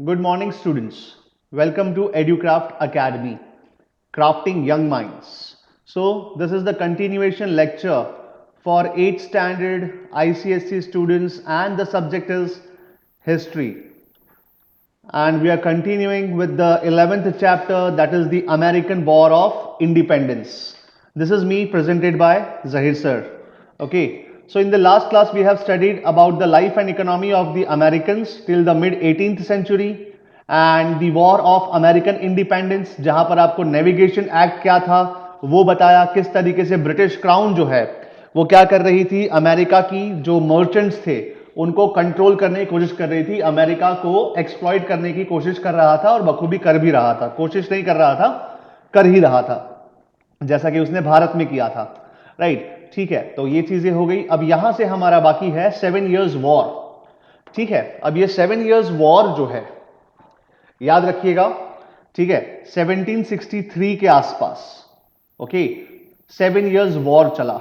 Good morning, students. Welcome to EduCraft Academy, Crafting Young Minds. So, this is the continuation lecture for 8th standard ICSE students, and the subject is history. And we are continuing with the 11th chapter, that is the American War of Independence. This is me, presented by Zahir sir. Okay, so in the last class we have studied about the life and economy of the Americans till the mid 18th century and the War of American Independence, जहां पर आपको navigation act क्या था वो बताया, किस तरीके से ब्रिटिश क्राउन जो है वो क्या कर रही थी, अमेरिका की जो मर्चेंट्स थे उनको कंट्रोल करने की कोशिश कर रही थी, अमेरिका को एक्सप्लॉइट करने की कोशिश कर रहा था और बखूबी कर भी रहा था, कोशिश नहीं कर रहा था, कर ही रहा था, जैसा कि उसने भारत में किया था। राइट, ठीक है, तो ये चीजें हो गई। अब यहां से हमारा बाकी है 7 इयर्स वॉर। ठीक है, अब ये 7 इयर्स वॉर जो है याद रखिएगा, ठीक है, 1763 के आसपास। ओके, 7 इयर्स वॉर चला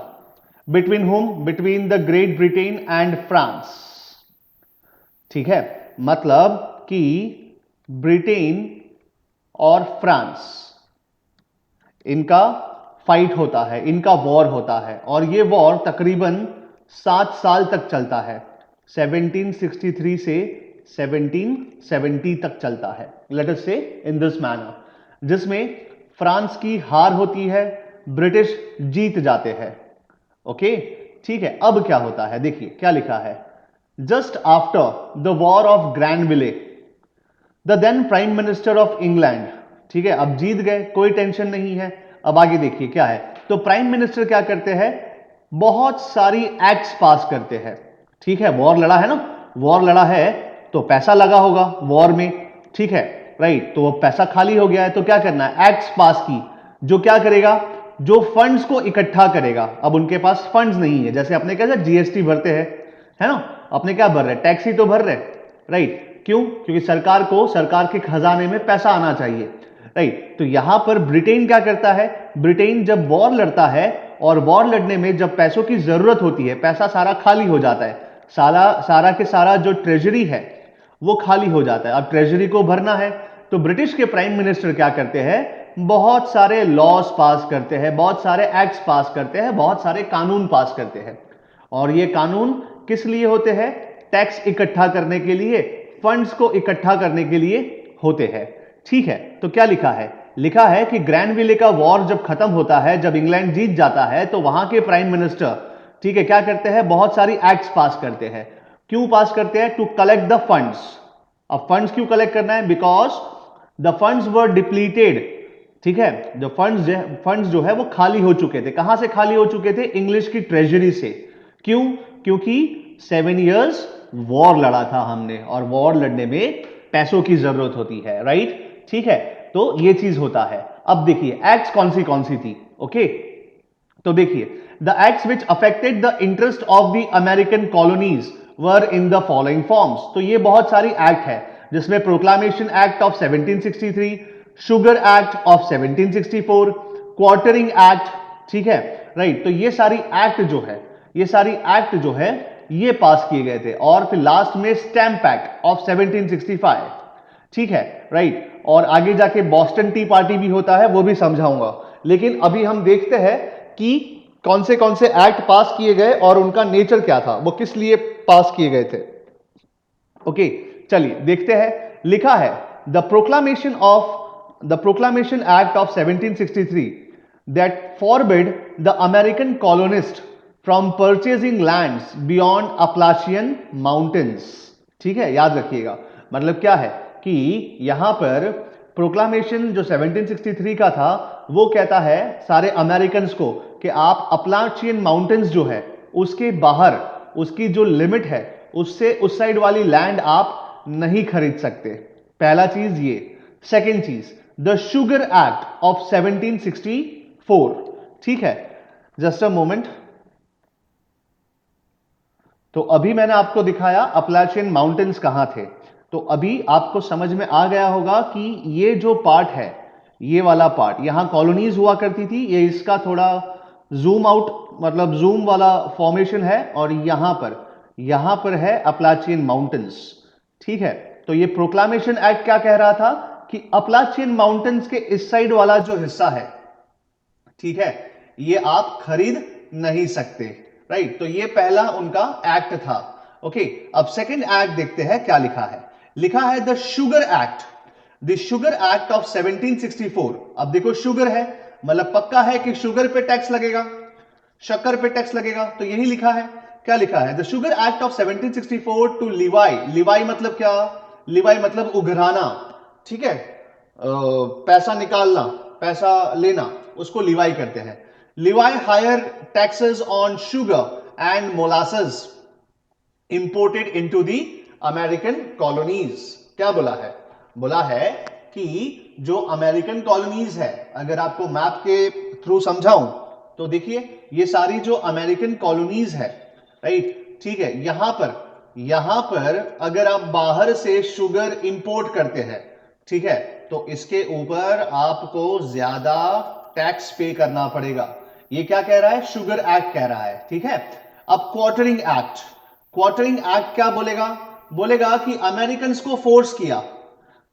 बिटवीन हुम, between the Great Britain and France. ठीक है, मतलब कि ब्रिटेन और फ्रांस, इनका फाइट होता है, इनका वॉर होता है, और ये वॉर तकरीबन 7 साल तक चलता है, 1763 से 1770 तक चलता है, लेट अस से इन दिस मैनर, जिसमें फ्रांस की हार होती है, ब्रिटिश जीत जाते हैं। ओके, ठीक है, अब क्या होता है, देखिए क्या लिखा है। Just after the war of Granville, the then prime minister of England, ठीक है, अब जीत गए, कोई टेंशन नहीं है। अब आगे देखिए क्या है, तो प्राइम मिनिस्टर क्या करते हैं, बहुत सारी एक्ट्स पास करते हैं। ठीक है, वॉर लड़ा है ना, वॉर लड़ा है तो पैसा लगा होगा वॉर में, ठीक है, राइट, तो पैसा खाली हो गया है तो क्या करना है, एक्ट्स पास की, जो क्या करेगा, जो फंड्स को इकट्ठा करेगा। अब उनके पास फंड्स नहीं है, जैसे अपने कैसे जीएसटी भरते हैं, है ना, अपने क्या भर रहे, टैक्स ही तो भर रहे, राइट, क्यों, क्योंकि सरकार को, सरकार के खजाने में पैसा आना चाहिए, राइट। तो यहां पर ब्रिटेन क्या करता है, ब्रिटेन जब वॉर लड़ता है और वॉर लड़ने में जब पैसों की जरूरत होती है, पैसा सारा खाली हो जाता है, सारा सारा के सारा जो ट्रेजरी है वो खाली हो जाता है। अब ट्रेजरी को भरना है तो ब्रिटिश के प्राइम मिनिस्टर क्या करते हैं, बहुत सारे लॉज पास करते हैं, बहुत सारे एक्ट्स पास करते हैं, बहुत सारे कानून पास करते हैं, और ये कानून किस लिए होते हैं, टैक्स इकट्ठा करने के लिए, फंड्स को इकट्ठा करने के लिए होते हैं। ठीक है, तो क्या लिखा है, लिखा है कि ग्रैनविले का वॉर जब खत्म होता है, जब इंग्लैंड जीत जाता है, तो वहां के प्राइम मिनिस्टर, ठीक है, क्या करते हैं, बहुत सारी एक्ट्स पास करते हैं। क्यों पास करते हैं, टू कलेक्ट द फंड्स। अब फंड्स क्यों कलेक्ट करना है, because the funds were depleted. ठीक है, जो फंड्स जो है वो खाली हो चुके थे, कहां से खाली हो चुके थे, इंग्लिश की ट्रेजरी से। क्यों, क्योंकि 7 इयर्स वॉर लड़ा था हमने, और वॉर लड़ने में पैसों की जरूरत होती है, राइट, ठीक है, तो ये चीज होता है। अब देखिए एक्ट्स कौन सी थी, ओके, तो देखिए, the acts which affected the interest of the American colonies were in the following forms. तो ये बहुत सारी एक्ट है, जिसमें proclamation act of 1763, sugar act of 1764, quartering act, ठीक है, राइट, तो ये सारी एक्ट जो है, ये सारी एक्ट जो है ये पास किए गए थे, और फिर लास्ट में स्टैंप एक्ट ऑफ 1765, ठीक है, राइट, और आगे जाके बॉस्टन टी पार्टी भी होता है, वो भी समझाऊंगा। लेकिन अभी हम देखते हैं कि कौन से एक्ट पास किए गए और उनका नेचर क्या था, वो किस लिए पास किए गए थे। ओके, चलिए देखते हैं। लिखा है, the proclamation act of 1763 that forbid the American colonist from purchasing lands beyond Appalachian mountains. ठीक है, याद रखिएगा, मतलब क्या है कि यहां पर प्रोक्लामेशन जो 1763 का था वो कहता है सारे अमेरिकन को कि आप अपलाचियन माउंटेन्स जो है उसके बाहर, उसकी जो लिमिट है उससे उस साइड वाली लैंड आप नहीं खरीद सकते। पहला चीज ये। सेकेंड चीज, द शुगर एक्ट ऑफ 1764। ठीक है, जस्ट अ मोमेंट। तो अभी मैंने आपको दिखाया अपलाचियन माउंटेन्स कहां थे, तो अभी आपको समझ में आ गया होगा कि ये जो पार्ट है, ये वाला पार्ट, यहां कॉलोनीज हुआ करती थी, ये इसका थोड़ा जूम आउट, मतलब जूम वाला फॉर्मेशन है, और यहां पर है अपलाचियन माउंटेन्स। ठीक है, तो ये प्रोक्लामेशन एक्ट क्या कह रहा था कि अपलाचियन माउंटेन्स के इस साइड वाला जो हिस्सा है, ठीक है, ये आप खरीद नहीं सकते, राइट। तो ये पहला उनका एक्ट था। ओके, अब सेकंड एक्ट देखते हैं क्या लिखा है। लिखा है the sugar act, the sugar act of 1764। अब देखो शुगर है, मतलब पक्का है कि शुगर पे टैक्स लगेगा, शक्कर पे टैक्स लगेगा, तो यही लिखा है। क्या लिखा है? The sugar act of 1764 to levy. Levy मतलब क्या? लिवाई मतलब उघराना, ठीक है, पैसा निकालना, पैसा लेना, उसको लिवाई कहते हैं। Levy higher taxes on sugar and molasses imported into the American colonies. क्या बोला है? बोला है कि जो अमेरिकन कॉलोनीज है, अगर आपको मैप के थ्रू समझाऊं तो देखिए ये सारी जो अमेरिकन कॉलोनीज है, राइट, ठीक है, यहां पर अगर आप बाहर से शुगर इंपोर्ट करते हैं, ठीक है, तो इसके ऊपर आपको ज्यादा टैक्स पे करना पड़ेगा। ये क्या कह रहा है? शुगर एक्ट कह रहा है, ठीक है। अब क्वार्टरिंग एक्ट, क्वार्टरिंग एक्ट क्या बोलेगा? बोलेगा कि अमेरिकन को फोर्स किया,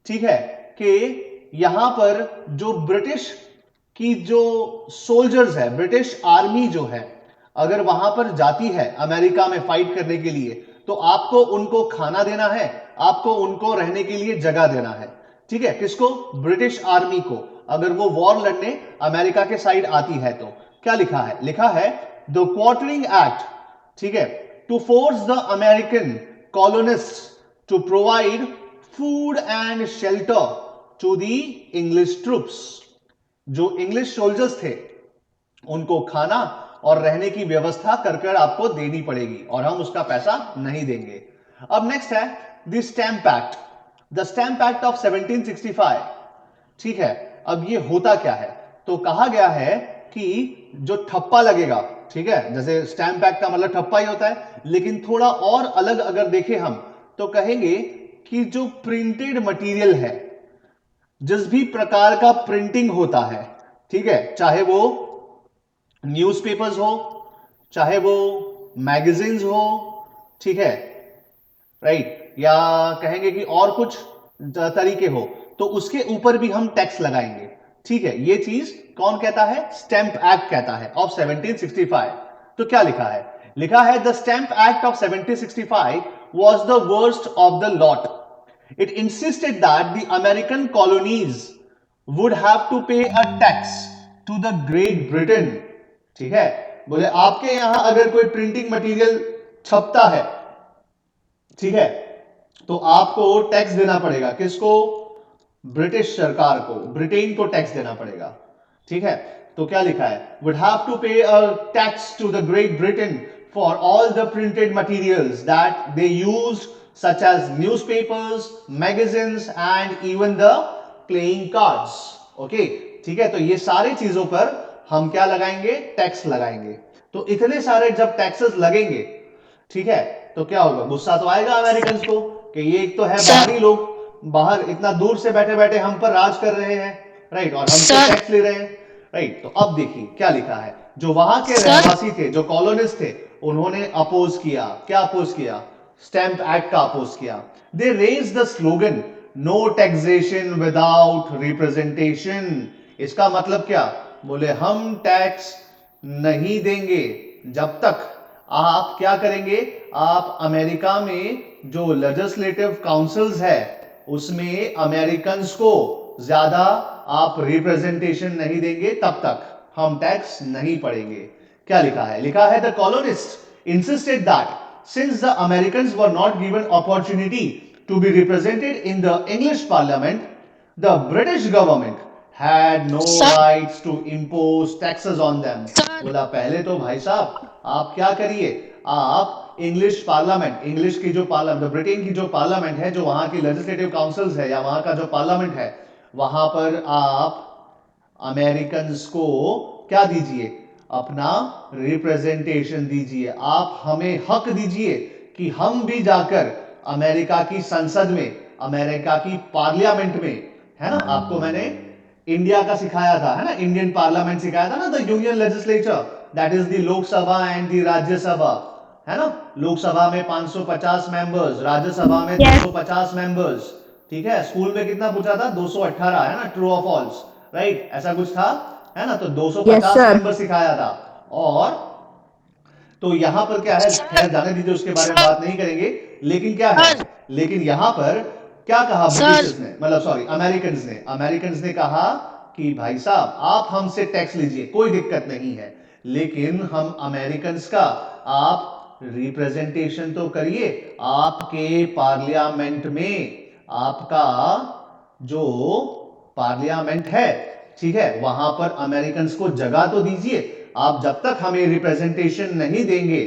ठीक है, कि यहां पर जो ब्रिटिश की जो सोल्जर्स है, ब्रिटिश आर्मी जो है, अगर वहां पर जाती है अमेरिका में फाइट करने के लिए, तो आपको उनको खाना देना है, आपको उनको रहने के लिए जगह देना है, ठीक है। किसको? ब्रिटिश आर्मी को, अगर वो वॉर लड़ने अमेरिका के साइड आती है तो। क्या लिखा है? लिखा है द क्वार्टरिंग एक्ट, ठीक है, to force the American colonist to provide food and shelter to the English troops. जो इंग्लिश सोल्जर्स थे उनको खाना और रहने की व्यवस्था कर कर आपको देनी पड़ेगी और हम उसका पैसा नहीं देंगे। अब नेक्स्ट है the stamp act, the stamp act of 1765, ठीक है। अब ये होता क्या है? तो कहा गया है कि जो ठप्पा लगेगा, ठीक है, जैसे स्टैंप एक्ट का मतलब ठप्पा ही होता है, लेकिन थोड़ा और अलग अगर देखें हम तो कहेंगे कि जो प्रिंटेड मटेरियल है, जिस भी प्रकार का प्रिंटिंग होता है, ठीक है, चाहे वो न्यूज़पेपर्स हो, चाहे वो मैगजीन्स हो, ठीक है, राइट, या कहेंगे कि और कुछ तरीके हो, तो उसके ऊपर भी हम टैक्स लगाएंगे, ठीक है। ये चीज कौन कहता है? स्टैंप एक्ट कहता है ऑफ 1765। तो क्या लिखा है? लिखा है the stamp act of 1765 was the worst of the lot. It insisted that the American colonies would have to pay a tax to the Great Britain, ठीक है। बोले आपके यहां अगर कोई प्रिंटिंग मटेरियल छपता है, ठीक है, तो आपको टैक्स देना पड़ेगा। किसको? ब्रिटिश सरकार को, ब्रिटेन को टैक्स देना पड़ेगा, ठीक है। तो क्या लिखा है? Would have to pay a tax to the Great Britain for all the printed materials that they used such as newspapers, magazines and even the playing cards. Okay, ठीक है, तो ये सारी चीजों पर हम क्या लगाएंगे? टैक्स लगाएंगे। तो इतने सारे जब टैक्सेस लगेंगे, ठीक है, तो क्या होगा? गुस्सा तो आएगा अमेरिकन को कि ये एक तो है बाहरी लोग, बाहर इतना दूर से बैठे बैठे हम पर राज कर रहे हैं, राइट, और हमसे टैक्स ले रहे हैं, राइट। तो अब देखिए क्या लिखा है। जो वहां के रहवासी थे, जो कॉलोनिस्ट थे, उन्होंने अपोज किया। क्या अपोज किया? स्टैंप एक्ट का अपोज किया। They raise the slogan no taxation without representation. इसका मतलब क्या? बोले हम टैक्स नहीं देंगे जब तक आप क्या करेंगे? आप अमेरिका में जो लेजिस्लेटिव काउंसिल्स है उसमें अमेरिकन को ज्यादा आप रिप्रेजेंटेशन नहीं देंगे, तब तक हम टैक्स नहीं पड़ेंगे। क्या लिखा है? लिखा है the colonist insisted that since the American were not given opportunity to be represented in the English parliament, the British government had no rights to impose taxes on them. बोला पहले तो भाई साहब आप क्या करिए, आप इंग्लिश पार्लियामेंट, इंग्लिश की जो पार्लियामेंट, ब्रिटेन की जो पार्लियामेंट है, जो वहां की लेजिस्लेटिव काउंसिल्स है या वहां का जो पार्लियामेंट है, वहां पर आप अमेरिकन को क्या दीजिए? अपना रिप्रेजेंटेशन दीजिए। आप हमें हक दीजिए कि हम भी जाकर अमेरिका की संसद में, अमेरिका की पार्लियामेंट में, है ना, आपको मैंने इंडिया का सिखाया था, है ना, इंडियन पार्लियामेंट सिखाया था ना, the union legislature, that is the Lok Sabha and the Rajya Sabha, है ना, लोकसभा में 550 मेंबर्स, राज्यसभा में Yes, 250 मेंबर्स, ठीक है, स्कूल में कितना पूछा था, 218, है ना, ट्रू और फॉल्स, राइट, ऐसा कुछ था, है ना, तो yes, 250 sir. मेंबर सिखाया था। और तो यहां पर क्या है, खैर जाने दीजिए, उसके बारे में बात नहीं करेंगे, लेकिन क्या है, लेकिन यहां पर क्या कहा ब्रिटिशर्स ने, मतलब सॉरी अमेरिकन ने कहा कि भाई साहब आप हमसे टैक्स लीजिए, कोई दिक्कत नहीं है, लेकिन हम अमेरिकन का आप रिप्रेजेंटेशन तो करिए, आपके पार्लियामेंट में आपका जो पार्लियामेंट है, ठीक है, वहां पर अमेरिकन को जगह तो दीजिए, आप जब तक हमें रिप्रेजेंटेशन नहीं देंगे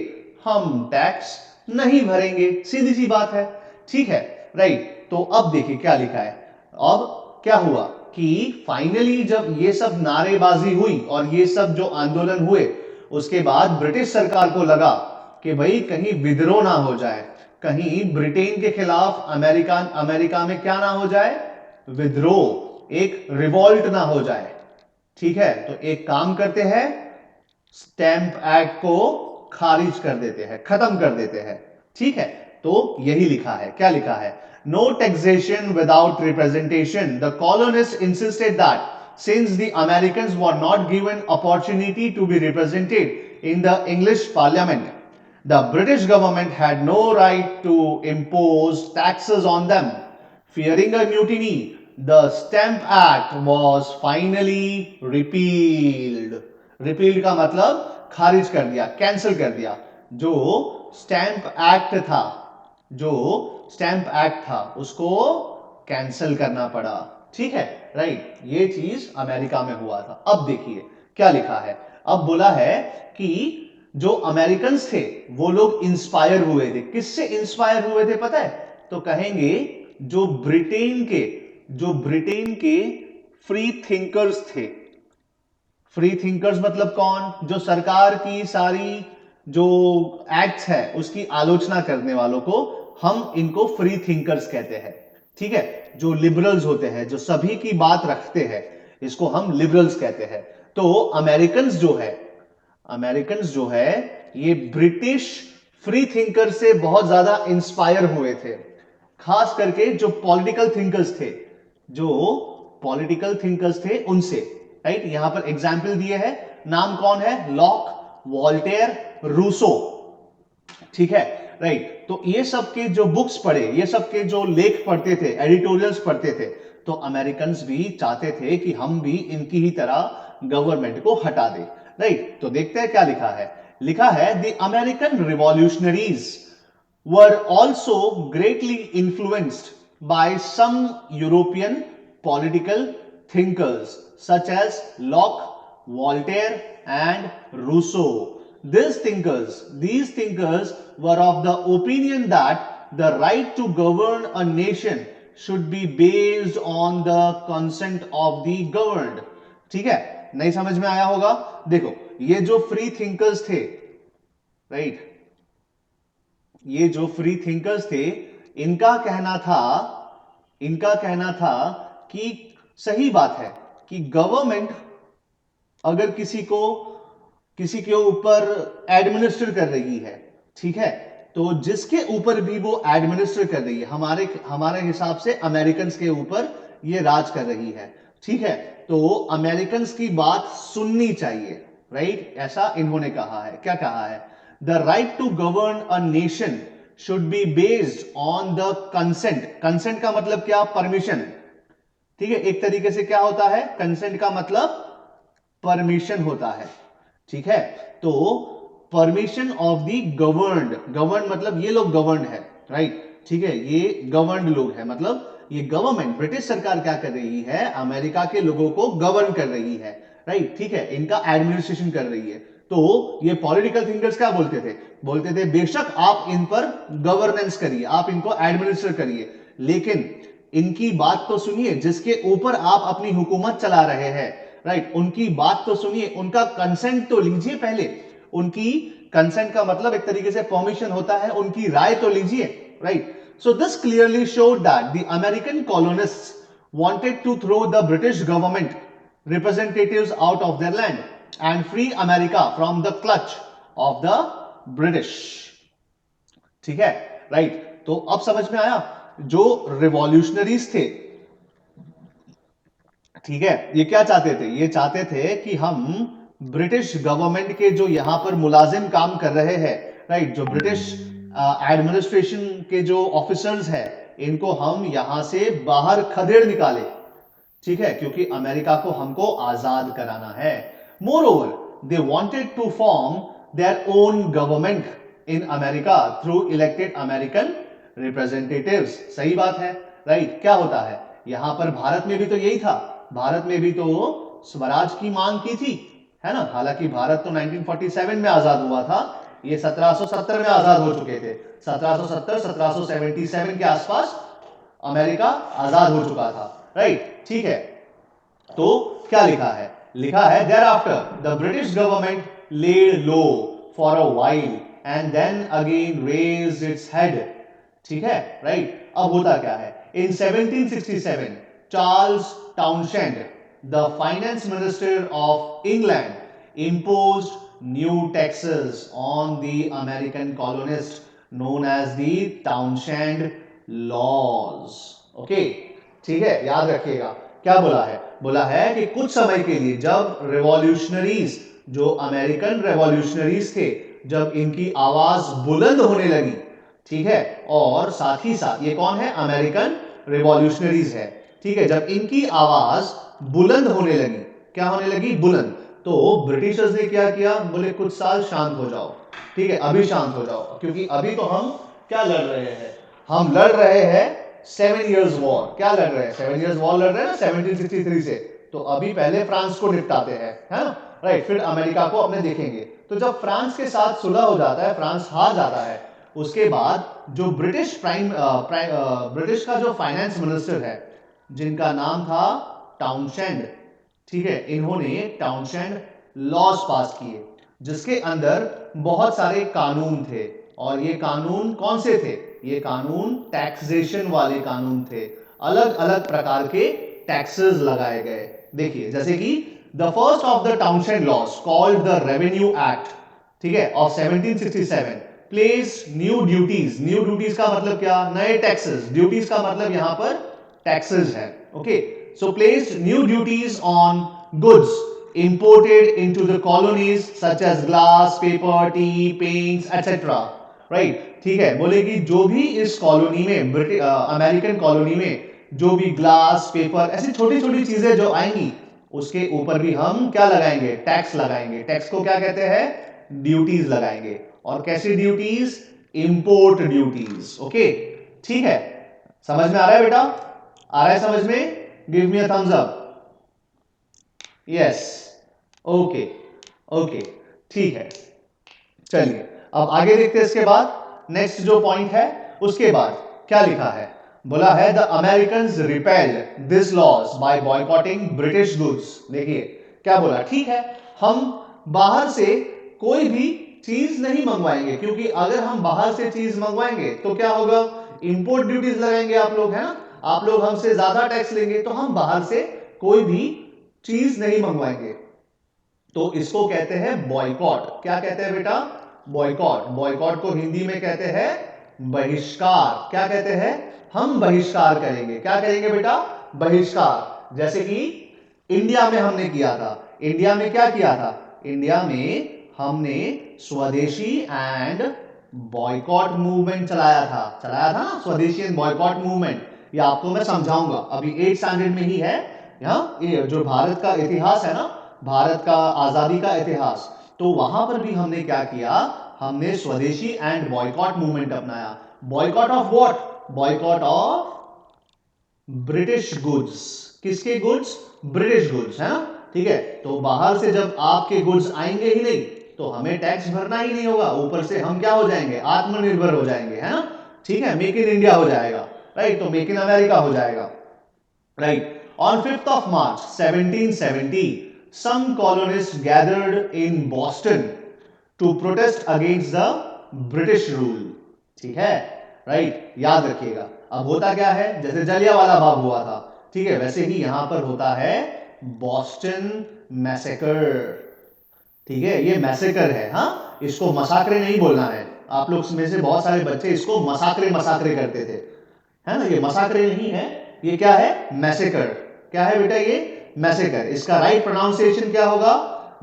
हम टैक्स नहीं भरेंगे, सीधी सी बात है, ठीक है, राइट। तो अब देखिए क्या लिखा है, अब क्या हुआ कि फाइनली जब ये सब नारेबाजी हुई और ये सब जो आंदोलन हुए, उसके बाद ब्रिटिश सरकार को लगा कि भाई कहीं विद्रोह ना हो जाए, कहीं ब्रिटेन के खिलाफ अमेरिका अमेरिका में क्या ना हो जाए, विद्रोह, एक रिवॉल्ट ना हो जाए, ठीक है, तो एक काम करते हैं, स्टैंप एक्ट को खारिज कर देते हैं, खत्म कर देते हैं, ठीक है। तो यही लिखा है, क्या लिखा है, no taxation without representation, the colonist insisted that since the Americans were not given opportunity to be represented in the English Parliament, the British government had no right to impose taxes on them. Fearing a mutiny, the Stamp Act was finally repealed. Repealed का मतलब खारिज कर दिया, cancel कर दिया। जो stamp act था, जो स्टैंप एक्ट था उसको कैंसिल करना पड़ा, ठीक है, राइट, ये चीज अमेरिका में हुआ था। अब देखिए क्या लिखा है, अब बोला है कि जो अमेरिकन थे वो लोग इंस्पायर हुए थे, किससे इंस्पायर हुए थे पता है, तो कहेंगे जो ब्रिटेन के फ्री थिंकर्स थे। फ्री थिंकर्स मतलब कौन, जो सरकार की सारी जो एक्ट्स है उसकी आलोचना करने वालों को हम इनको फ्री थिंकर्स कहते हैं, ठीक है, जो लिबरल्स होते हैं, जो सभी की बात रखते हैं, इसको हम लिबरल्स कहते हैं। तो अमेरिकन्स जो है ये ब्रिटिश फ्री थिंकर से बहुत ज्यादा इंस्पायर हुए थे, खास करके जो पॉलिटिकल थिंकर्स थे उनसे, राइट। यहां पर एग्जाम्पल दिए हैं, नाम कौन है, लॉक, वॉल्टेयर, रूसो, ठीक है, राइट। तो ये सब के जो बुक्स पढ़े, ये सब के जो लेख पढ़ते थे, एडिटोरियल्स पढ़ते थे, तो अमेरिकन भी चाहते थे कि हम भी इनकी ही तरह गवर्नमेंट को हटा दे, राइट। तो देखते हैं क्या लिखा है, लिखा है the American revolutionaries were also greatly influenced by some European political thinkers such as Locke, Voltaire, and Rousseau. These thinkers were of the opinion that the right to govern a nation should be based on the consent of the governed. ठीक है, नहीं समझ में आया होगा, देखो ये जो फ्री थिंकर्स थे, राइट, ये जो फ्री थिंकर्स थे, इनका कहना था इनका कहना था कि सही बात है कि गवर्नमेंट अगर किसी के ऊपर एडमिनिस्टर कर रही है, ठीक है, तो जिसके ऊपर भी वो एडमिनिस्टर कर रही है, हमारे हिसाब से अमेरिकन के ऊपर ये राज कर रही है, ठीक है, तो अमेरिकन की बात सुननी चाहिए, राइट, ऐसा इन्होंने कहा है। क्या कहा है, the right to govern a nation should be based on the consent. Consent का मतलब क्या, परमिशन, ठीक है, एक तरीके से क्या होता है, कंसेंट का मतलब परमिशन होता है, ठीक है, तो permission of the governed, govern मतलब ये लोग गवर्नड है, राइट, ठीक है, ये गवर्नड लोग है, मतलब ये गवर्नमेंट, ब्रिटिश सरकार क्या कर रही है, अमेरिका के लोगों को गवर्न कर रही है, राइट, ठीक है, इनका एडमिनिस्ट्रेशन कर रही है। तो ये पॉलिटिकल थिंकर्स क्या बोलते थे बेशक आप इन पर गवर्नेंस करिए, आप इनको एडमिनिस्टर करिए, लेकिन इनकी बात तो सुनिए, जिसके ऊपर आप अपनी हुकूमत चला रहे हैं, राइट, उनकी बात तो सुनिए, उनका कंसेंट तो लीजिए पहले, उनकी कंसेंट का मतलब एक तरीके से परमिशन होता है, उनकी राय तो लीजिए, right. So this clearly showed that the American colonists wanted to throw the British government representatives out of their land and free America from the clutch of the British. ठीक है, राइट। तो अब समझ में आया, जो रिवॉल्यूशनरीज थे, ठीक है, ये क्या चाहते थे, ये चाहते थे कि हम ब्रिटिश गवर्नमेंट के जो यहां पर मुलाजिम काम कर रहे हैं, राइट, जो ब्रिटिश एडमिनिस्ट्रेशन के जो ऑफिसर्स हैं, इनको हम यहां से बाहर खदेड़ निकाले, ठीक है, क्योंकि अमेरिका को हमको आजाद कराना है। Moreover they wanted to form their own government in America through elected American representatives. सही बात है, राइट। क्या होता है यहां पर, भारत में भी तो यही था, भारत में भी तो स्वराज की मांग की थी, है ना। हालांकि भारत तो 1947 में आजाद हुआ था, ये 1770 में आजाद हो चुके थे। 1770 1777 के आसपास अमेरिका आजाद हो चुका था, राइट, ठीक है। तो क्या लिखा है, लिखा है thereafter the British government laid low for a while and then again raised its head, ठीक है, राइट। अब होता क्या है, in 1767 Charles Townshend, the finance minister of England, imposed new taxes on the American colonists known as the Townshend laws. Okay, ठीक है, याद रखिएगा। क्या बोला है, बोला है कि कुछ समय के लिए जब रिवॉल्यूशनरीज, जो अमेरिकन रिवॉल्यूशनरीज थे, जब इनकी आवाज बुलंद होने लगी, ठीक है, और साथ ही साथ ये कौन है, अमेरिकन रिवॉल्यूशनरीज है, ठीक है, जब इनकी आवाज बुलंद होने लगी, क्या होने लगी, बुलंद, तो ब्रिटिशर्स ने क्या किया, बोले कुछ साल शांत हो जाओ, ठीक है, अभी शांत हो जाओ, क्योंकि अभी तो हम क्या लड़ रहे हैं, हम लड़ रहे हैं 7 इयर्स वॉर। क्या लड़ रहे हैं, 7 इयर्स वॉर लड़ रहे हैं ना 1763 से। तो अभी पहले फ्रांस को निपटाते हैं, है ना, राइट, फिर अमेरिका को अपने देखेंगे। तो जब फ्रांस के साथ सुलह हो जाता है, फ्रांस हार जाता है, उसके बाद जो ब्रिटिश का जो फाइनेंस मिनिस्टर है, जिनका नाम था टाउनशेंड, ठीक है, इन्होंने टाउनशेंड लॉज पास किए, जिसके अंदर बहुत सारे कानून थे। और ये कानून कौन से थे, ये कानून टैक्सेशन वाले कानून थे, अलग अलग प्रकार के टैक्सेस लगाए गए। देखिए, जैसे कि the first of the Townshend laws called the revenue act, ठीक है, of 1767 place new duties. New duties का मतलब क्या, नए टैक्सेस, ड्यूटीज का मतलब यहां पर टैक्सेस है, okay. So placed new duties on goods imported into the colonies such as glass, paper, tea, paints, etc. Right? ठीक है, बोले कि जो भी इस कॉलोनी में, अमेरिकन कॉलोनी में जो भी ग्लास, पेपर, ऐसी छोटी छोटी चीजें जो आएंगी, उसके ऊपर भी हम क्या लगाएंगे, टैक्स लगाएंगे। टैक्स को क्या कहते हैं, ड्यूटीज लगाएंगे। और कैसी ड्यूटीज, इंपोर्ट ड्यूटीज, ओके, ठीक है। समझ में आ रहा है बेटा, आ रहा है समझ में, give me a thumbs up, yes, okay, okay, ठीक है। चलिए अब आगे देखते हैं। इसके बाद नेक्स्ट जो पॉइंट है, उसके बाद क्या लिखा है, बोला है the Americans repelled this laws by boycotting British goods. देखिए क्या बोला, ठीक है, हम बाहर से कोई भी चीज नहीं मंगवाएंगे, क्योंकि अगर हम बाहर से चीज मंगवाएंगे तो क्या होगा, इंपोर्ट ड्यूटीज लगाएंगे आप लोग, है ना, आप लोग हमसे ज्यादा टैक्स लेंगे, तो हम बाहर से कोई भी चीज नहीं मंगवाएंगे। तो इसको कहते हैं बॉयकॉट। क्या कहते हैं बेटा, बॉयकॉट। बॉयकॉट को हिंदी में कहते हैं बहिष्कार। क्या कहते हैं, हम बहिष्कार करेंगे। क्या करेंगे बेटा, बहिष्कार। जैसे कि इंडिया में हमने किया था। इंडिया में क्या किया था, इंडिया में हमने स्वदेशी एंड बॉयकॉट मूवमेंट चलाया था ना, स्वदेशी एंड बॉयकॉट मूवमेंट। ये आपको मैं समझाऊंगा, अभी 8th स्टैंडर्ड में ही है। यहाँ ये जो भारत का इतिहास है ना, भारत का आजादी का इतिहास, तो वहां पर भी हमने क्या किया, हमने स्वदेशी एंड बॉयकॉट मूवमेंट अपनाया। Boycott of what, boycott of British goods. किसके गुड्स, ब्रिटिश गुड्स, है ना, ठीक है। तो बाहर से जब आपके गुड्स आएंगे ही नहीं, तो हमें टैक्स भरना ही नहीं होगा, ऊपर से हम क्या हो जाएंगे, आत्मनिर्भर हो जाएंगे, है ना, ठीक है, मेक इन इंडिया हो जाएगा, राइट, तो मेक इन अमेरिका हो जाएगा, right. On 5th of March 1770, some colonists gathered in Boston to protest against the British rule. ठीक है, राइट, याद रखिएगा। अब होता क्या है, जैसे जलियांवाला बाग हुआ था, ठीक है, वैसे ही यहां पर होता है बॉस्टन मैसेकर। ठीक है, ये मैसेकर है, हाँ, इसको मसाकरे नहीं बोलना है, आप लोग में से बहुत सारे बच्चे इसको मसाकरे मसाकरे करते थे, है ना। ये मसाकरे नहीं है, ये क्या है, मैसेकर। क्या है बेटा, ये मैसेकर। इसका राइट प्रोनाउंसिएशन क्या होगा,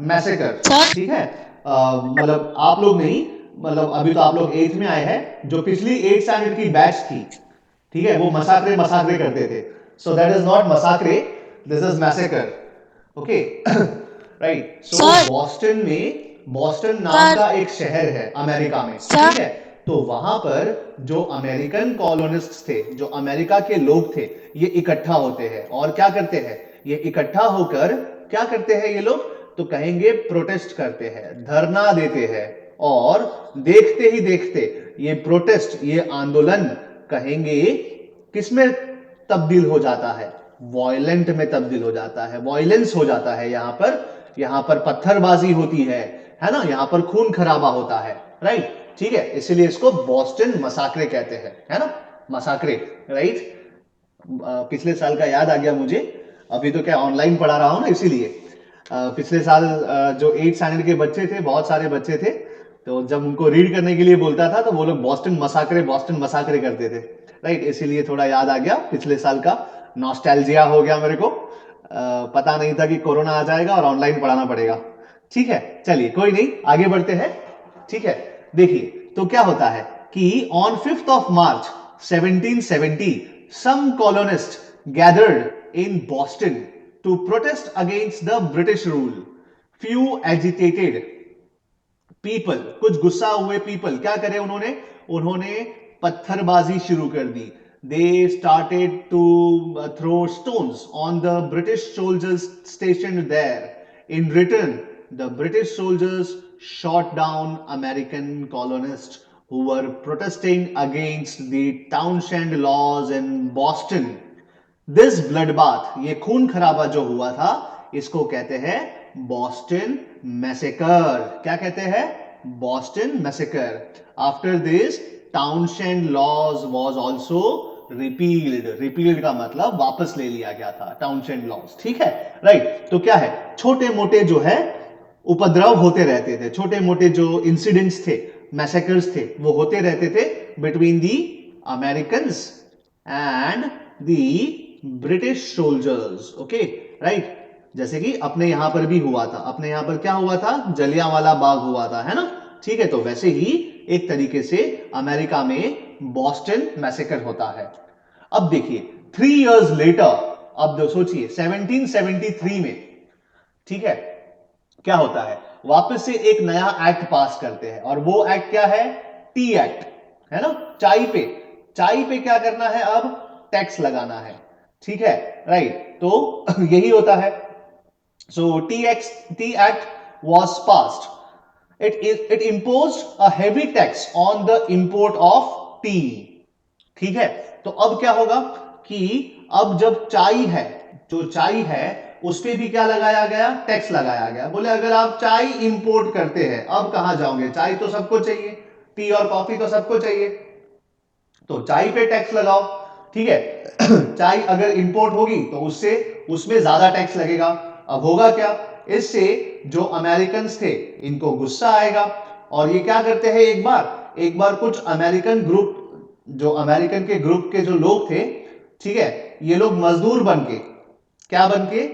मैसेकर, ठीक है। मतलब आप लोग नहीं, मतलब अभी तो आप लोग 8th में आए हैं, जो पिछली 8th स्टैंडर्ड की बैच थी, ठीक है, वो मसाकरे मसाकरे करते थे। So that is not massacre, this is massacre, okay. Right. So Boston में, बॉस्टन नाम का एक शहर है अमेरिका में, ठीक है। तो वहां पर जो अमेरिकन कॉलोनिस्ट थे, जो अमेरिका के लोग थे, ये इकट्ठा होते हैं और क्या करते हैं, ये इकट्ठा होकर क्या करते हैं ये लोग, तो कहेंगे प्रोटेस्ट करते हैं, धरना देते हैं। और देखते ही देखते ये प्रोटेस्ट, ये आंदोलन कहेंगे किसमें तब्दील हो जाता है, वॉयलेंट में तब्दील हो जाता है, वॉयलेंस हो जाता है। यहां पर पत्थरबाजी होती है ना, यहां पर खून खराबा होता है, राइट, ठीक है। इसीलिए इसको बॉस्टन मसाकरे कहते हैं, है ना, मसाकरे, राइट। पिछले साल का याद आ गया मुझे, अभी तो क्या ऑनलाइन पढ़ा रहा हूं ना, इसीलिए पिछले साल जो 8th स्टैंडर्ड के बच्चे थे, बहुत सारे बच्चे थे, तो जब उनको रीड करने के लिए बोलता था तो वो लोग बॉस्टन मसाकरे करते थे, राइट। इसीलिए थोड़ा याद आ गया, पिछले साल का नॉस्टैल्जिया हो गया मेरे को। पता नहीं था कि कोरोना आ जाएगा और ऑनलाइन पढ़ाना पड़ेगा, ठीक है। चलिए कोई नहीं, आगे बढ़ते हैं, ठीक है। देखिए तो क्या होता है कि on 5th of March 1770 some colonists gathered in Boston to protest against the British rule. Few agitated people, कुछ गुस्सा हुए पीपल क्या करे, उन्होंने उन्होंने पत्थरबाजी शुरू कर दी। They started to throw stones on the British soldiers station there. In return the British soldiers shot down American colonists who were protesting against the Townshend laws in Boston. This blood bath, ये खून खराबा जो हुआ था, इसको कहते हैं Boston massacre. क्या कहते हैं, Boston massacre. After this Townshend laws was also repealed. Repealed का मतलब वापस ले लिया गया था, टाउनशेंड लॉज, ठीक है, राइट। तो क्या है, छोटे मोटे जो है उपद्रव होते रहते थे, छोटे मोटे जो इंसिडेंट्स थे, मैसेकर्स थे, वो होते रहते थे between the American and the British soldiers, okay, right. जैसे कि अपने यहां पर भी हुआ था, अपने यहां पर क्या हुआ था, जलियांवाला बाग हुआ था, है ना, ठीक है। तो वैसे ही एक तरीके से अमेरिका में बॉस्टन मैसेकर होता है। अब देखिए 3 years लेटर, अब जो सोचिए 1773 में, ठीक है, क्या होता है, वापस से एक नया एक्ट पास करते हैं। और वो एक्ट क्या है, टी एक्ट, है ना। चाय पे क्या करना है, अब टैक्स लगाना है, ठीक है, राइट। तो यही होता है। So tea act was passed. It imposed a heavy tax on the import of tea. ठीक है। तो अब क्या होगा कि अब जब चाय है, जो चाय है उस पे भी क्या लगाया गया, टैक्स लगाया गया। बोले अगर आप चाय इंपोर्ट करते हैं, अब कहां जाओगे, चाय तो सबको चाहिए, टी और कॉफी तो सबको चाहिए, तो चाय पे टैक्स लगाओ, ठीक है। चाय अगर इंपोर्ट होगी तो उससे उसमें ज्यादा टैक्स लगेगा। अब होगा क्या, इससे जो अमेरिकन थे इनको गुस्सा आएगा और ये क्या करते हैं, एक बार कुछ अमेरिकन ग्रुप, जो अमेरिकन के ग्रुप के जो लोग थे, ठीक है, ये लोग मजदूर बन के, क्या बन के,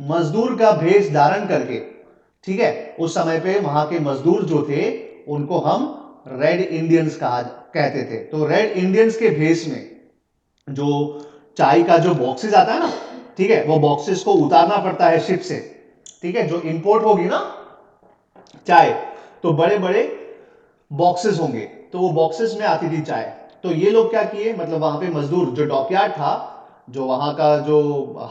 मजदूर का भेष धारण करके, ठीक है। उस समय पे वहां के मजदूर जो थे उनको हम रेड इंडियंस कहा कहते थे। तो रेड इंडियंस के भेष में जो चाय का जो बॉक्सेस आता है ना, ठीक है, वो बॉक्सेस को उतारना पड़ता है शिप से, ठीक है, जो इंपोर्ट होगी ना चाय, तो बड़े बड़े बॉक्सेस होंगे, तो वो बॉक्सेस में आती थी चाय। तो ये लोग क्या किए, मतलब वहां पे मजदूर, जो डॉकयार्ड था, जो वहां का जो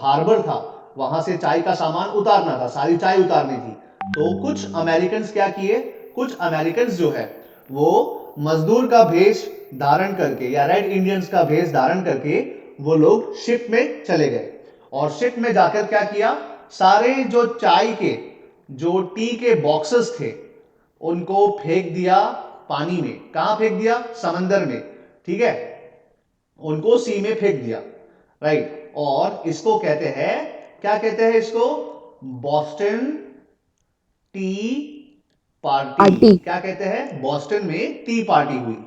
हार्बर था, वहां से चाय का सामान उतारना था, सारी चाय उतारनी थी। तो कुछ अमेरिकन क्या किए, कुछ अमेरिकन जो है वो मजदूर का भेष धारण करके या रेड इंडियंस का भेष धारण करके वो लोग शिप में चले गए। और शिप में जाकर क्या किया, सारे जो चाय के, जो टी के बॉक्सेस थे, उनको फेंक दिया पानी में। कहां फेंक दिया, समंदर में, ठीक है, उनको सी में फेंक दिया, राइट। और इसको कहते हैं, क्या कहते हैं इसको, बॉस्टन टी पार्टी क्या कहते हैं, बॉस्टन में टी पार्टी हुई।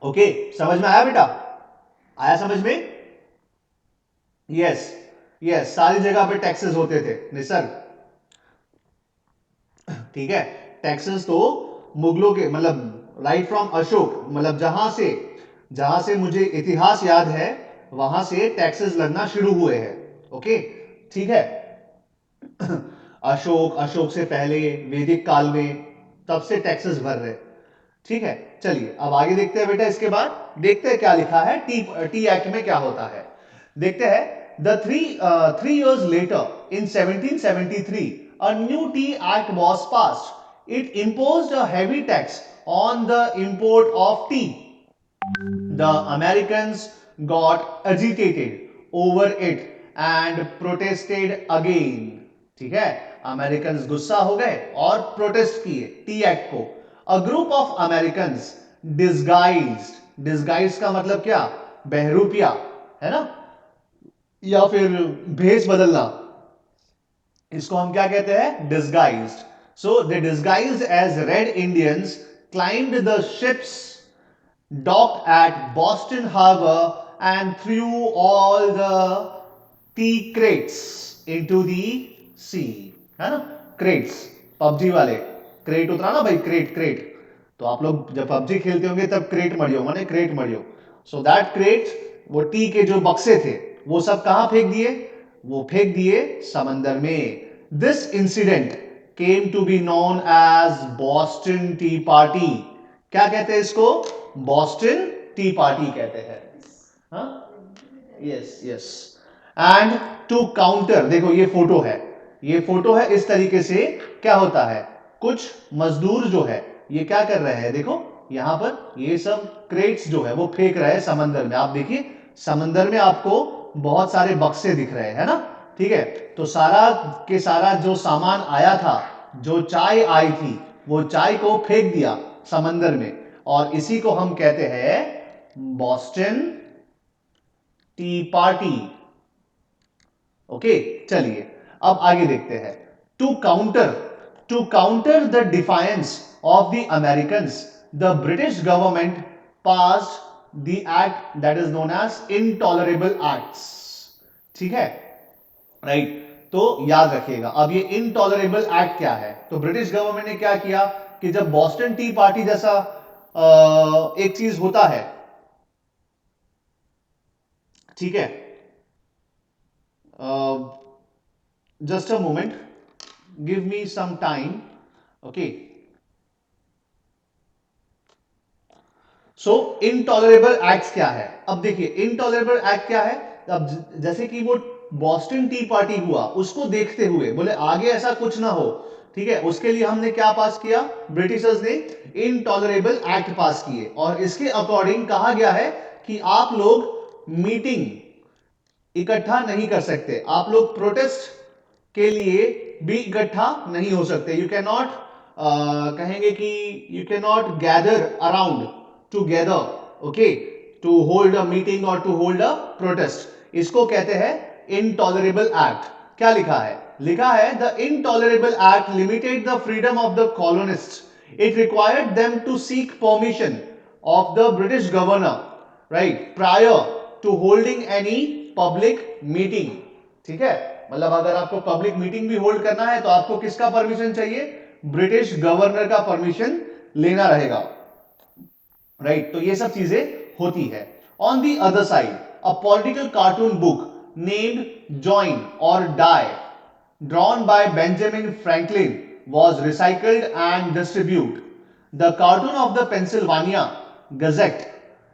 ओके, समझ में आया बेटा, आया समझ में? यस यस, सारी जगह पे टैक्सेस होते थे निसर्ग, ठीक है। टैक्सेस तो मुगलों के, मतलब राइट फ्रॉम अशोक, मतलब जहां से मुझे इतिहास याद है वहां से टैक्सेस लगना शुरू हुए हैं। ओके, ठीक है। अशोक से पहले वैदिक काल में, तब से टैक्सेस भर रहे, ठीक है। चलिए अब आगे देखते हैं बेटा, इसके बाद देखते हैं क्या लिखा है टी एक्ट में क्या होता है, देखते हैं। The three years later in 1773 a new tea act was passed. It imposed a heavy tax on the import of tea. The Americans got agitated over it and protested again. ठीक है, American गुस्सा हो गए और protest किए T act को। A group of American disguised का मतलब क्या, बहरूपिया, है ना, या फिर भेष बदलना, इसको हम क्या कहते हैं, disguised. So they disguised as red Indians climbed the ships docked at Boston Harbor and threw all the tea crates into the sea, है ना, क्रेट्स, पबजी वाले क्रेट उतरा ना भाई, क्रेट, तो आप लोग जब पबजी खेलते होंगे तब क्रेट मरियो माने क्रेट मरियो, सो दैट क्रेट, वो टी के जो बक्से थे वो सब कहां फेंक दिए, वो फेंक दिए समंदर में। This incident came to be known as Boston tea party. क्या कहते हैं इसको, बॉस्टन टी पार्टी कहते हैं। हाँ, yes yes. And to counter, देखो ये फोटो है, ये फोटो है, इस तरीके से क्या होता है, कुछ मजदूर जो है ये क्या कर रहे हैं, देखो यहां पर ये सब क्रेट्स जो है वो फेंक रहे हैं समंदर में। आप देखिए समंदर में आपको बहुत सारे बक्से दिख रहे हैं ना, ठीक है। तो सारा के सारा जो सामान आया था, जो चाय आई थी, वो चाय को फेंक दिया समंदर में, और इसी को हम कहते हैं बॉस्टन टी पार्टी। ओके, चलिए अब आगे देखते हैं। To counter the defiance of the American, the British government passed the act that is known as intolerable acts. ठीक है, राइट, तो याद रखिएगा। अब ये इनटॉलरेबल एक्ट क्या है, तो ब्रिटिश गवर्नमेंट ने क्या किया कि जब बॉस्टन टी पार्टी जैसा एक चीज होता है, ठीक है, just a moment, give me some time, okay. So intolerable act क्या है, अब देखिए इनटॉलरेबल एक्ट क्या है। अब जैसे कि वो बॉस्टन टी पार्टी हुआ, उसको देखते हुए बोले आगे ऐसा कुछ ना हो, ठीक है, उसके लिए हमने क्या पास किया, ब्रिटिशर्स ने इनटॉलरेबल एक्ट पास किए, और इसके अकॉर्डिंग कहा गया है कि आप लोग मीटिंग इकट्ठा नहीं कर सकते, आप लोग प्रोटेस्ट के लिए भी इकट्ठा नहीं हो सकते। यू कैन नॉट, कहेंगे कि you can not gather around together, okay, to hold a meeting और टू होल्ड अ प्रोटेस्ट। इसको कहते हैं इनटॉलरेबल एक्ट। क्या लिखा है, लिखा है the intolerable act limited the freedom of the colonist. It required them to seek permission of the British governor, right, prior to holding any public meeting. ठीक है, मतलब अगर आपको पब्लिक मीटिंग भी होल्ड करना है तो आपको किसका परमिशन चाहिए, ब्रिटिश गवर्नर का परमिशन लेना रहेगा, राइट। तो ये सब चीजें होती है। On the other side, a political cartoon book named join और die, drawn by Benjamin Franklin, was recycled and distributed. The cartoon of the Pennsylvania Gazette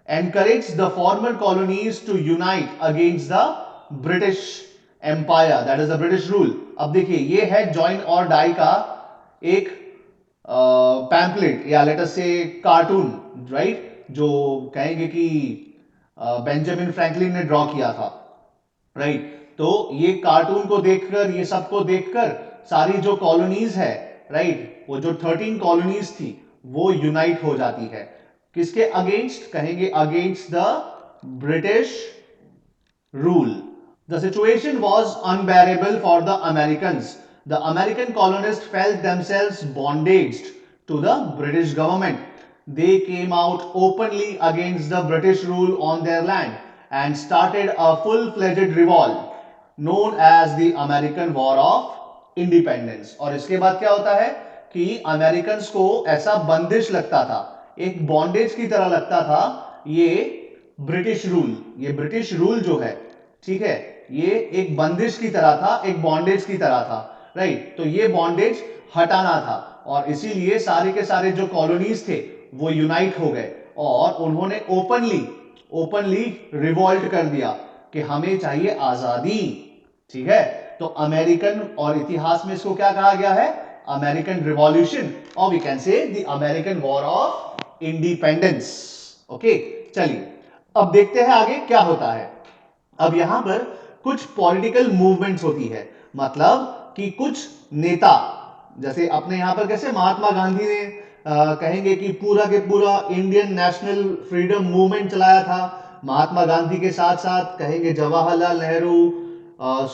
encouraged the former colonies to unite against the British Empire, that is the British rule. अब देखिए ये है join और die का एक pamphlet या let us से cartoon, right, जो कहेंगे कि बेंजामिन फ्रैंकलिन ने ड्रॉ किया था, राइट। तो ये कार्टून को देखकर, ये सबको देखकर सारी जो कॉलोनीज है, राइट, वो जो 13 कॉलोनीज थी वो यूनाइट हो जाती है। किसके अगेंस्ट, कहेंगे against the British rule. The situation was unbearable for the Americans. The American colonists felt themselves bondaged to the British government. They came out openly against the British rule on their land and started a full-fledged revolt known as the American War of Independence. और इसके बाद क्या होता है कि Americans को ऐसा बंदिश लगता था, एक बॉन्डेज की तरह लगता था ये ब्रिटिश रूल, ये ब्रिटिश रूल जो है, ठीक है, ये एक बंदिश की तरह था, एक बॉन्डेज की तरह था, राइट। तो ये बॉन्डेज हटाना था और इसीलिए सारे के सारे जो कॉलोनीज थे वो यूनाइट हो गए और उन्होंने ओपनली रिवॉल्ट कर दिया कि हमें चाहिए आजादी, ठीक है। तो अमेरिकन, और इतिहास में इसको क्या कहा गया है, अमेरिकन रिवॉल्यूशन, और we can say the American war of independence. Okay, चलिए अब देखते हैं आगे क्या होता है। अब यहां पर कुछ पॉलिटिकल मूवमेंट्स होती है, मतलब कि कुछ नेता, जैसे अपने यहां पर कैसे महात्मा गांधी ने कहेंगे कि पूरा के पूरा इंडियन नेशनल फ्रीडम मूवमेंट चलाया था। महात्मा गांधी के साथ साथ कहेंगे जवाहरलाल नेहरू,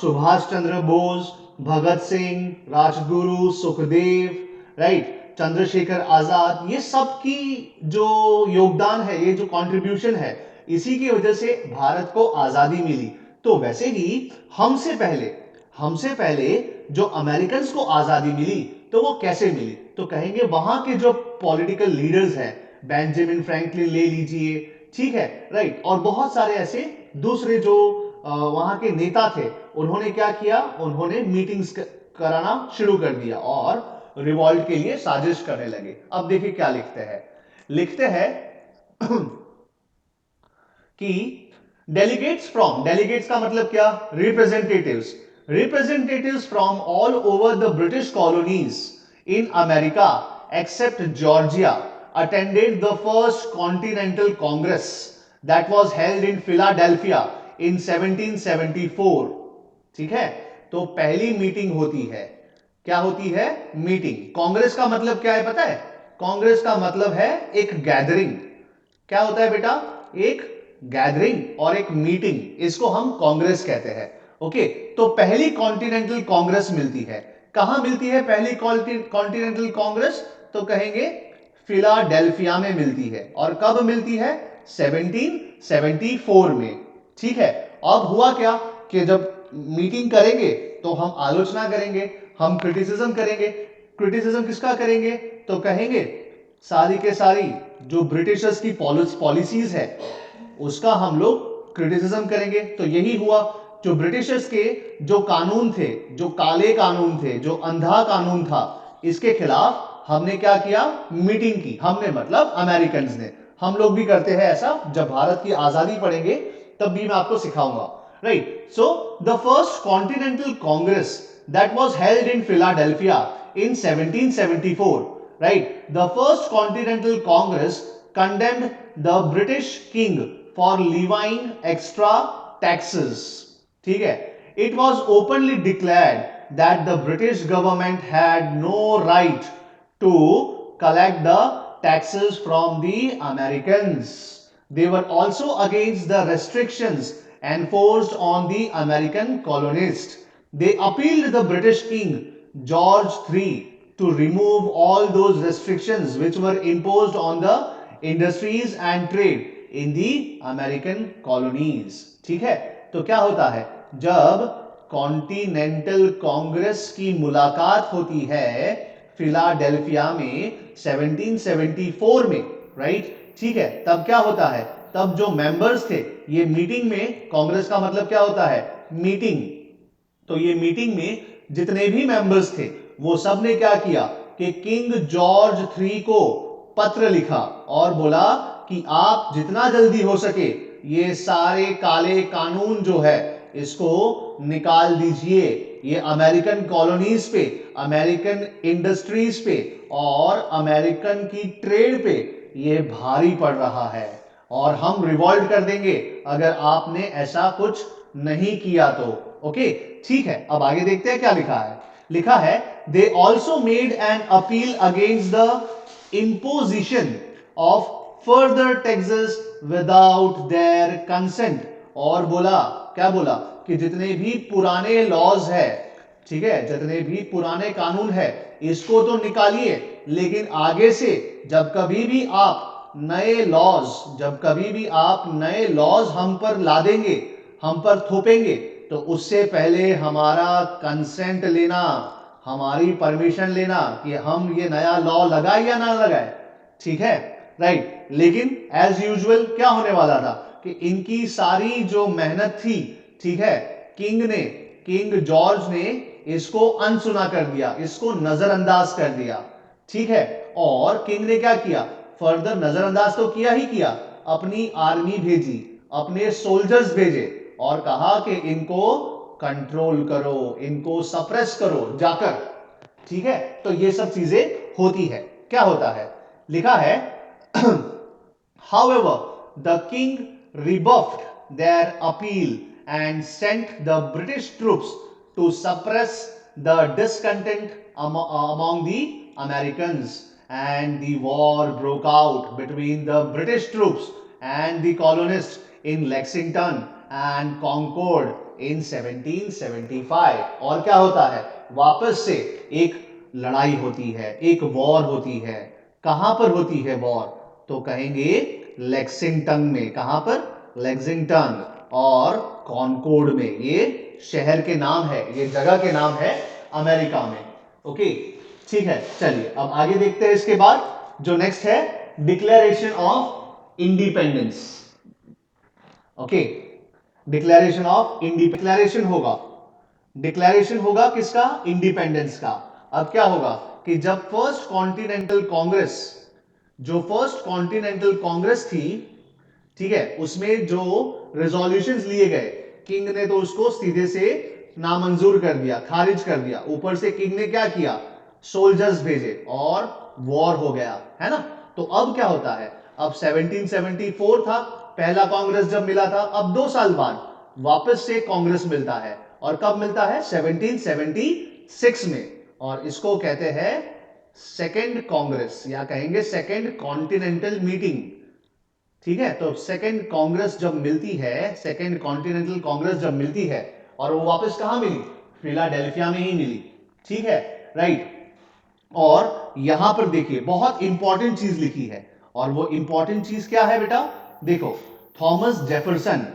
सुभाष चंद्र बोस, भगत सिंह, राजगुरु, सुखदेव, राइट, चंद्रशेखर आजाद, ये सब की जो योगदान है, ये जो कंट्रीब्यूशन है, इसी की वजह से भारत को आजादी मिली। तो वैसे ही हमसे पहले जो अमेरिकन को आजादी मिली तो वो कैसे मिली, तो कहेंगे वहां के जो पॉलिटिकल लीडर्स हैं, बेंजामिन फ्रैंकलिन ले लीजिए, ठीक है, राइट, और बहुत सारे ऐसे दूसरे जो वहां के नेता थे, उन्होंने क्या किया, उन्होंने मीटिंग्स कराना शुरू कर दिया और रिवॉल्ट के लिए साजिश करने लगे। अब देखिए क्या लिखते हैं कि डेलीगेट्स का मतलब क्या, representatives from all over the British colonies in America except Georgia attended the first continental congress that was held in Philadelphia in 1774। ठीक है, तो पहली मीटिंग होती है, क्या होती है, मीटिंग। कांग्रेस का मतलब क्या है पता है, कांग्रेस का मतलब है एक गैदरिंग। क्या होता है बेटा, एक गैदरिंग और एक मीटिंग, इसको हम कांग्रेस कहते हैं। ओके, तो पहली कॉन्टिनेंटल कांग्रेस मिलती है, कहां मिलती है पहली कॉन्टिनेंटल कांग्रेस, तो कहेंगे फिलाडेल्फिया में मिलती है। और कब मिलती है, 1774 में। ठीक है, अब हुआ क्या कि जब मीटिंग करेंगे तो हम आलोचना करेंगे, हम क्रिटिसिज्म करेंगे। क्रिटिसिज्म किसका करेंगे, तो कहेंगे सारी के सारी जो ब्रिटिशर्स की पॉलिसीज है उसका हम लोग क्रिटिसिज्म करेंगे। तो यही हुआ, जो ब्रिटिशर्स के जो कानून थे, जो काले कानून थे, जो अंधा कानून था, इसके खिलाफ हमने क्या किया, मीटिंग की। हमने मतलब अमेरिकन ने, हम लोग भी करते हैं ऐसा, जब भारत की आजादी पढ़ेंगे तब भी मैं आपको सिखाऊंगा, right. So the first continental congress that was held in Philadelphia in 1774, right, the first continental congress condemned the british king for levying extra taxes। ठीक है, it was openly declared that the british government had no right to collect the taxes from the americans। they were also against the restrictions enforced on the american colonists। they appealed the british king George III to remove all those restrictions which were imposed on the industries and trade in the American colonies। ठीक है, तो क्या होता है, जब continental Congress की मुलाकात होती है फिलाडेल्फिया में 1774 में, राइट, ठीक है, तब क्या होता है, तब जो मेंबर्स थे, ये मीटिंग में, कांग्रेस का मतलब क्या होता है, मीटिंग। तो ये मीटिंग में जितने भी मेंबर्स थे वो सब ने क्या किया कि किंग जॉर्ज III को पत्र लिखा और बोला कि आप जितना जल्दी हो सके ये सारे काले कानून जो है इसको निकाल दीजिए, ये अमेरिकन कॉलोनीज पे, अमेरिकन इंडस्ट्रीज पे और अमेरिकन की ट्रेड पे ये भारी पड़ रहा है और हम रिवॉल्ट कर देंगे अगर आपने ऐसा कुछ नहीं किया तो। ओके, ठीक है, अब आगे देखते हैं क्या लिखा है they also made an appeal against the imposition of further taxes without their consent. और बोला, क्या बोला कि जितने भी पुराने लॉज है, ठीक है, जितने भी पुराने कानून है इसको तो निकालिए, लेकिन आगे से जब कभी भी आप नए लॉज हम पर ला देंगे, हम पर थोपेंगे, तो उससे पहले हमारा कंसेंट लेना, हमारी परमिशन लेना कि हम ये नया लॉ लगाए या ना लगाए। ठीक है, राइट। लेकिन एज यूजुअल क्या होने वाला था कि इनकी सारी जो मेहनत थी, ठीक है, किंग जॉर्ज ने इसको अनसुना कर दिया, इसको नजरअंदाज कर दिया। ठीक है, और किंग ने क्या किया, फर्दर नजरअंदाज तो किया ही किया, अपनी आर्मी भेजी, अपने सोल्जर्स भेजे और कहा कि इनको कंट्रोल करो, इनको सप्रेस करो जाकर। ठीक है, तो ये सब चीजें होती है। क्या होता है, लिखा है however the king rebuffed their appeal and sent the British troops to suppress the discontent among the Americans, and the war broke out between the British troops and the colonists in Lexington and Concord in 1775। और क्या होता है, वापस से एक लड़ाई होती है, एक वॉर होती है। कहां पर होती है वॉर, तो कहेंगे लेक्सिंगटन में। कहां पर, लेक्सिंगटन और कॉनकोर्ड में। ये शहर के नाम है, ये जगह के नाम है अमेरिका में। ओके, ठीक है, चलिए अब आगे देखते हैं। इसके बाद जो नेक्स्ट है, declaration of independence. Okay, declaration होगा किसका, इंडिपेंडेंस का। अब क्या होगा कि जब फर्स्ट कॉन्टिनेंटल कांग्रेस थी, ठीक है, उसमें जो रेजोल्यूशंस लिए गए, किंग ने तो उसको सीधे से नामंजूर कर दिया, खारिज कर दिया। ऊपर से किंग ने क्या किया, सोल्जर्स भेजे और वॉर हो गया, है ना। तो अब क्या होता है, अब 1774 था पहला कांग्रेस जब मिला था, अब 2 साल बाद वापस से कांग्रेस मिलता है। और कब मिलता है, 1776 में। और इसको कहते हैं सेकेंड कांग्रेस, या कहेंगे सेकेंड कॉन्टिनेंटल मीटिंग। ठीक है, तो सेकेंड कांग्रेस जब मिलती है, सेकेंड कॉन्टिनेंटल कांग्रेस जब मिलती है, और वो वापस कहां मिली, फिलाडेल्फिया में ही मिली। ठीक है, राइट। और यहां पर देखिए बहुत इंपॉर्टेंट चीज लिखी है, और वो इंपॉर्टेंट चीज क्या है बेटा, देखो, थॉमस जेफरसन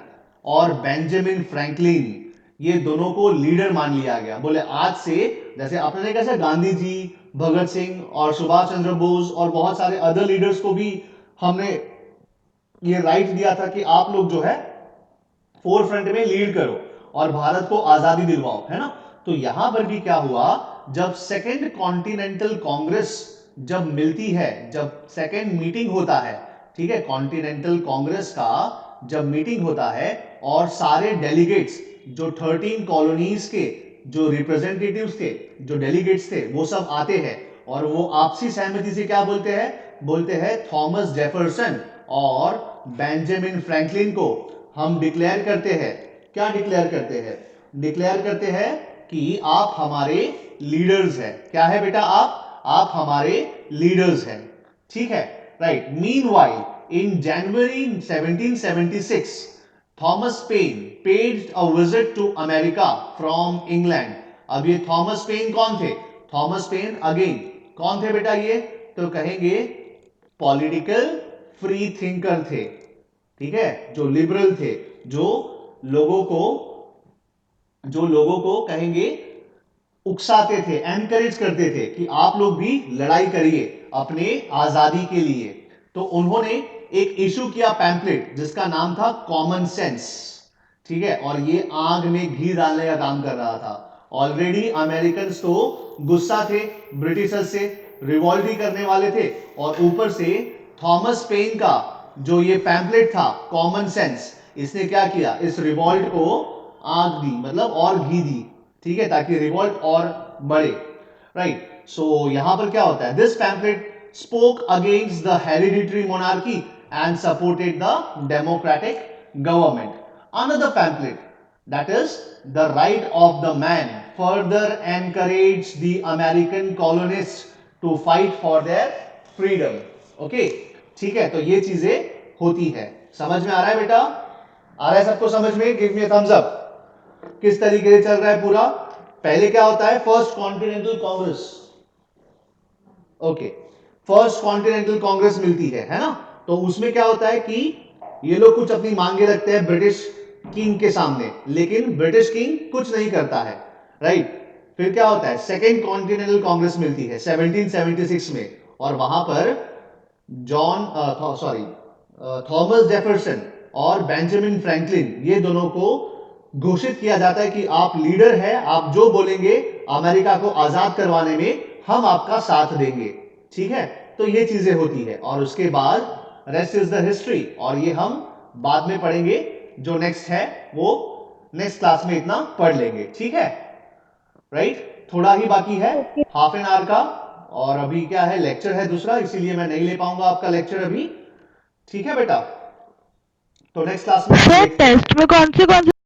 और बेंजामिन फ्रैंकलिन, ये दोनों को लीडर मान लिया गया। बोले आज से, जैसे अपने कैसे गांधी जी, भगत सिंह और सुभाष चंद्र बोस और बहुत सारे अदर लीडर्स को भी हमने ये राइट दिया था कि आप लोग जो है फोर फ्रंट में लीड करो और भारत को आजादी दिलवाओ, है ना। तो यहां पर भी क्या हुआ, जब सेकेंड कॉन्टिनेंटल कांग्रेस जब मिलती है, जब सेकेंड मीटिंग होता है, ठीक है, कॉन्टिनेंटल कांग्रेस का जब मीटिंग होता है, और सारे डेलीगेट्स जो 13 कॉलोनीज के जो रिप्रेजेंटेटिव्स थे, जो डेलीगेट्स थे, वो सब आते हैं, और वो आपसी सहमति से क्या बोलते हैं थॉमस जेफरसन और बेंजामिन फ्रैंकलिन को हम डिक्लेयर करते हैं। क्या डिक्लेयर करते हैं, डिक्लेयर करते हैं कि आप हमारे लीडर्स हैं। क्या है बेटा, आप हमारे लीडर्स हैं। ठीक है, right. Meanwhile in January 1776 Thomas Paine paid a visit to America from England. अब ये थॉमस पेन कौन थे, थॉमस पेन अगेन कौन थे बेटा, ये तो कहेंगे पॉलिटिकल फ्री थिंकर थे। ठीक है, जो लिबरल थे, जो लोगों को कहेंगे उकसाते थे, एनकरेज करते थे कि आप लोग भी लड़ाई करिए अपने आजादी के लिए। तो उन्होंने एक इशू किया पैम्पलेट जिसका नाम था कॉमन सेंस। ठीक है, और ये आग में घी डालने का काम कर रहा था। ऑलरेडी अमेरिकन तो गुस्सा थे ब्रिटिशर्स से, रिवॉल्ट ही करने वाले थे, और ऊपर से थॉमस पेन का जो ये पैम्पलेट था कॉमन सेंस, इसने क्या किया, इस रिवॉल्ट को आग दी, मतलब और घी दी। ठीक है, ताकि रिवॉल्ट और बढ़े, राइट। सो यहां पर क्या होता है, this pamphlet spoke against the hereditary monarchy and supported the democratic government. Another pamphlet, that is the right of the man, further encouraged the American colonists to fight for their freedom. Okay, ठीक है, तो ये चीजें होती है। समझ में आ रहा है बेटा, आ रहा है सबको समझ में, गिव मी थम्स अप। किस तरीके से चल रहा है पूरा, पहले क्या होता है, first continental Congress, okay, first continental Congress मिलती है ना। तो उसमें क्या होता है कि ये लोग कुछ अपनी मांगे रखते हैं ब्रिटिश किंग के सामने, लेकिन ब्रिटिश किंग कुछ नहीं करता है, राइट। फिर क्या होता है, सेकेंड कॉन्टिनेंटल कांग्रेस मिलती है 1776 में, और वहां पर जॉन सॉरी थॉमस जेफरसन और बेंजामिन फ्रैंकलिन, ये दोनों को घोषित किया जाता है कि आप लीडर हैं, आप जो बोलेंगे अमेरिका को आजाद करवाने में हम आपका साथ देंगे, ठीक है। तो ये चीजें होती है, और उसके बाद रेस्ट इज द हिस्ट्री, और ये हम बाद में पढ़ेंगे, जो नेक्स्ट है वो नेक्स्ट क्लास में इतना पढ़ लेंगे, ठीक है, राइट। थोड़ा ही बाकी है, ओके हाफ एन आवर का, और अभी क्या है, लेक्चर है दूसरा, इसीलिए मैं नहीं ले पाऊंगा आपका लेक्चर अभी, ठीक है बेटा। तो नेक्स्ट क्लास में हम सर, देखते हैं। टेस्ट में कौन से